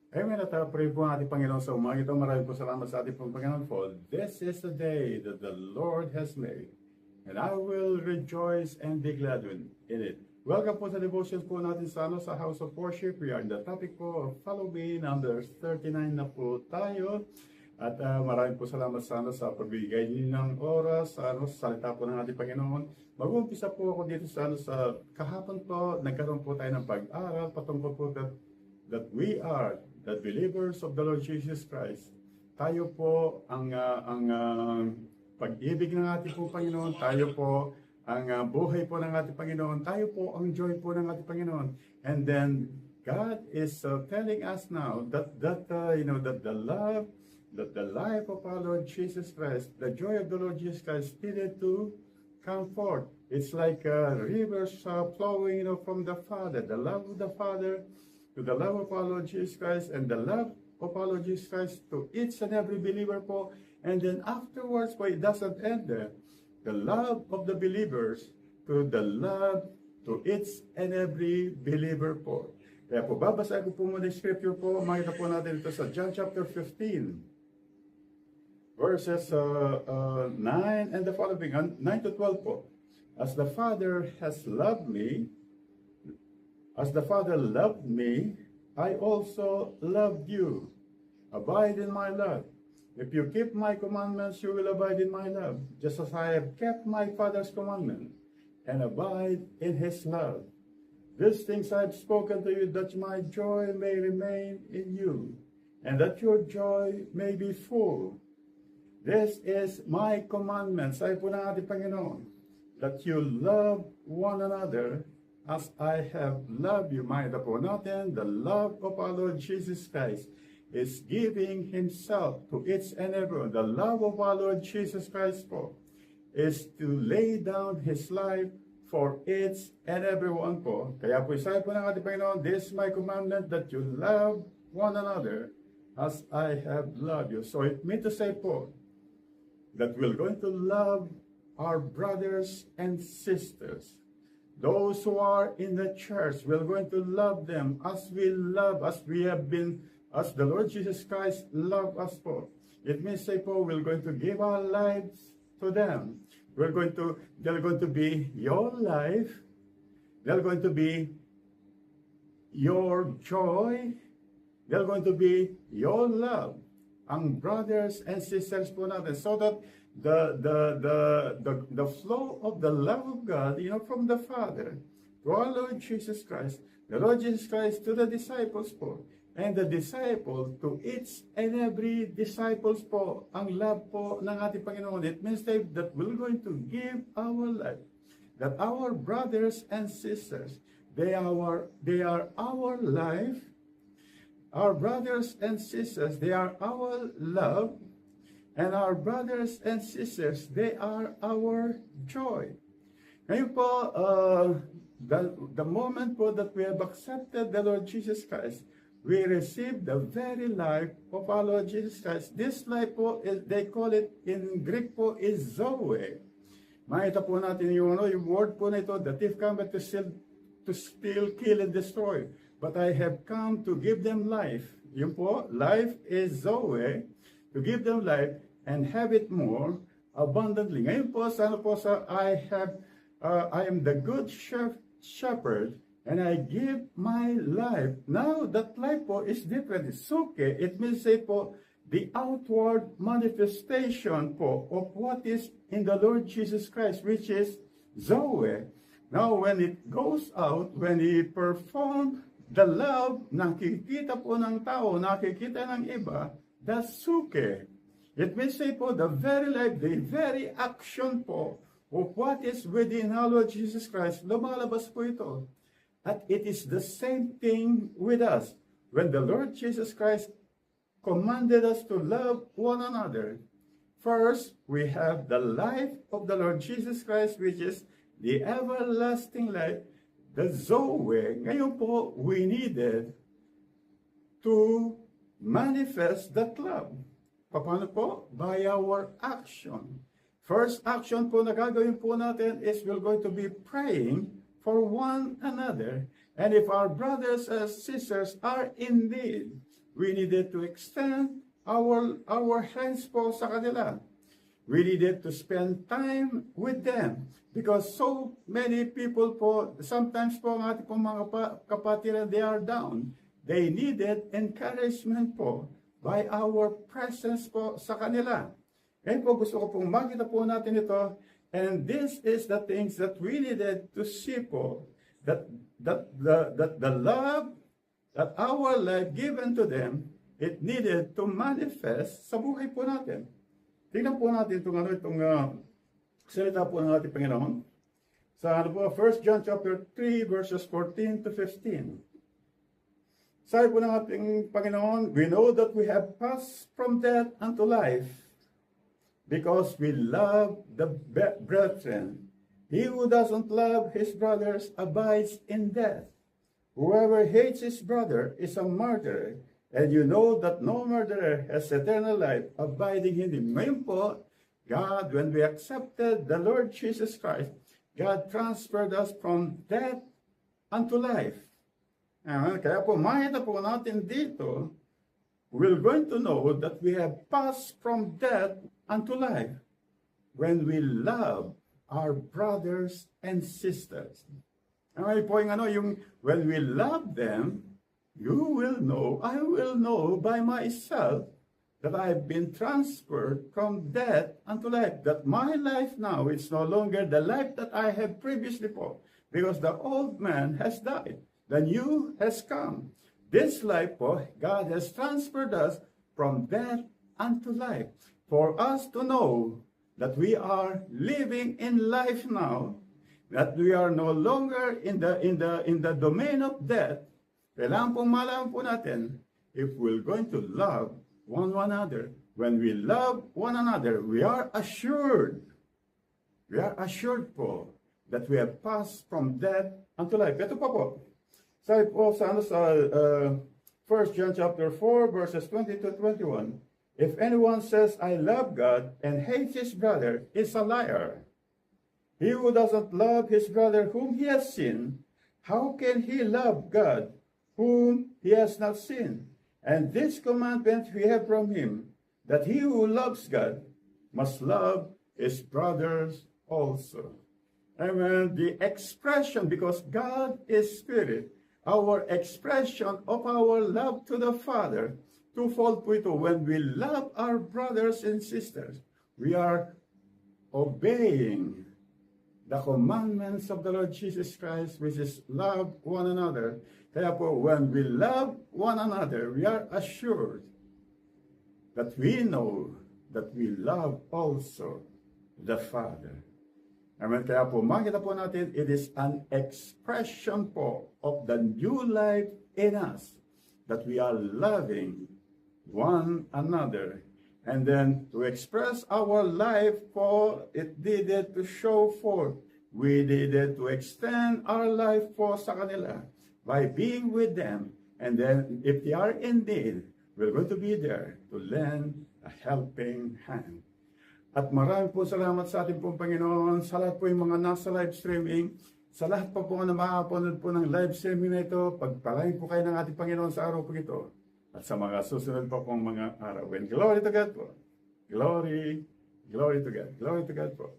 Amen at pray po ang ating Panginoon sa umaga ito. Maraming po salamat sa ating pong Panginoon for this is the day that the Lord has made. And I will rejoice and be glad in it. Welcome po sa devotions po natin sa House of Worship. We are in the topic po of Follow Me, number 39 na po tayo. At maraming po salamat sa pagbigay niyo ng oras sa salita po ng ating Panginoon. Mag-uumpisa po ako dito sa kahapon po, nagkaroon po tayo ng pag-aral patungkol po that we are the believers of the Lord Jesus Christ. Tayo po ang pag-ibig ng ating po Panginoon. Tayo po ang buhay po ng ating Panginoon. Tayo po ang joy po ng ating Panginoon. And then God is telling us now that the life of our Lord Jesus Christ, the joy of the Lord Jesus Christ needed to come forth. It's like rivers flowing, from the Father, the love of the Father to the love of our Lord Jesus Christ, and the love of our Lord Jesus Christ to each and every believer po. And then afterwards po, it doesn't end there. The love of the believers to the love to each and every believer po. Kaya po, babasahin ko po muna yung scripture po. Makita po natin ito sa John chapter 15. Verses 9 and the following, 9 to 12 po. As the Father loved me, I also loved you. Abide in my love. If you keep my commandments, you will abide in my love, just as I have kept my Father's commandment, and abide in his love. These things I have spoken to you, that my joy may remain in you, and that your joy may be full. This is my commandment, sabi po ng ating Panginoon, that you love one another as I have loved you. Makita po natin, the love of our Lord Jesus Christ is giving Himself to each and everyone. The love of our Lord Jesus Christ po is to lay down His life for each and everyone po. Kaya po sabi po ng ating Panginoon, this is my commandment, that you love one another as I have loved you. So it means to say po, that we're going to love our brothers and sisters. Those who are in the church, we're going to love them as the Lord Jesus Christ loved us po. It means say po, we're going to give our lives to them. They're going to be your life. They're going to be your joy. They're going to be your love. Ang brothers and sisters po natin, so that the flow of the love of God, from the Father to our Lord Jesus Christ, the Lord Jesus Christ to the disciples po, and the disciple to each and every disciples po, ang love po ng ating Panginoon. It means that we're going to give our life, that our brothers and sisters, they are our life. Our brothers and sisters, they are our love, and our brothers and sisters, they are our joy. Ngayon po, the moment po that we have accepted the Lord Jesus Christ, we receive the very life of our Lord Jesus Christ. This life po, they call it in Greek po, is Zoe. Makita po natin yung word po na ito, the thief cometh to steal, kill, and destroy. But I have come to give them life. Yun po, life is Zoe, to give them life and have it more abundantly. Ngayon po, I am the good shepherd, and I give my life. Now, that life po is different. It's okay. It means say po, the outward manifestation po of what is in the Lord Jesus Christ, which is Zoe. Now, when it goes out, when He performs the love, nakikita po ng tao, nakikita ng iba, that's suke. It means say po, the very life, the very action po of what is within our Lord Jesus Christ, lumalabas po ito. At it is the same thing with us. When the Lord Jesus Christ commanded us to love one another, first, we have the life of the Lord Jesus Christ, which is the everlasting life, the Zoe. Ngayon po, we needed to manifest that love. Paano po? By our action. First action po na gagawin po natin is we're going to be praying for one another. And if our brothers and sisters are in need, we needed to extend our hands po sa kanila. We needed to spend time with them because so many people po, sometimes po ang ating po mga kapatiran, they are down. They needed encouragement po by our presence po sa kanila. Ngayon po gusto ko pong makita po natin ito, and this is the things that we needed to see po, that the love that our life given to them, it needed to manifest sa buhay po natin. Tingnan po natin itong salita po ng ating Panginoon. Sa 1 John chapter 3 verses 14 to 15. Sabi po ng ating Panginoon, we know that we have passed from death unto life because we love the brethren. He who doesn't love his brothers abides in death. Whoever hates his brother is a murderer. And you know that no murderer has eternal life abiding in him. Ngayon po, God, when we accepted the Lord Jesus Christ, God transferred us from death unto life. Kaya po, makita po natin dito, we're going to know that we have passed from death unto life when we love our brothers and sisters. Ngayon po yung when we love them, you will know, I will know by myself that I have been transferred from death unto life. That my life now is no longer the life that I had previously for, because the old man has died. The new has come. This life po, God has transferred us from death unto life. For us to know that we are living in life now, that we are no longer in the domain of death, kailangan pong malaman po natin, if we're going to love one another, when we love one another, we are assured po that we have passed from death unto life. Ito pa po. Sabi po sa 1 John chapter 4 verses 20 to 21, if anyone says, I love God and hates his brother, is a liar. He who doesn't love his brother whom he has seen, how can he love God whom he has not seen? And this commandment we have from him, that he who loves God must love his brothers also. Amen. The expression, because God is Spirit, our expression of our love to the Father, twofold po ito. When we love our brothers and sisters, we are obeying the commandments of the Lord Jesus Christ, which is love one another. Kaya po, when we love one another, we are assured that we know that we love also the Father. Amen. Kaya po, makita po natin, it is an expression po of the new life in us, that we are loving one another. And then, to express our life po, it needed to show forth. We needed to extend our life po sa kanila by being with them. And then, if they are in need, we're going to be there to lend a helping hand. At marami po salamat sa ating pong Panginoon, sa lahat po yung mga nasa live streaming, sa lahat pa po na makapanood po ng live streaming na ito, pagpalain po kayo ng ating Panginoon sa araw po ito. At sa mga susunod pa pong mga araw. And glory to God po. Glory to God. Glory to God po.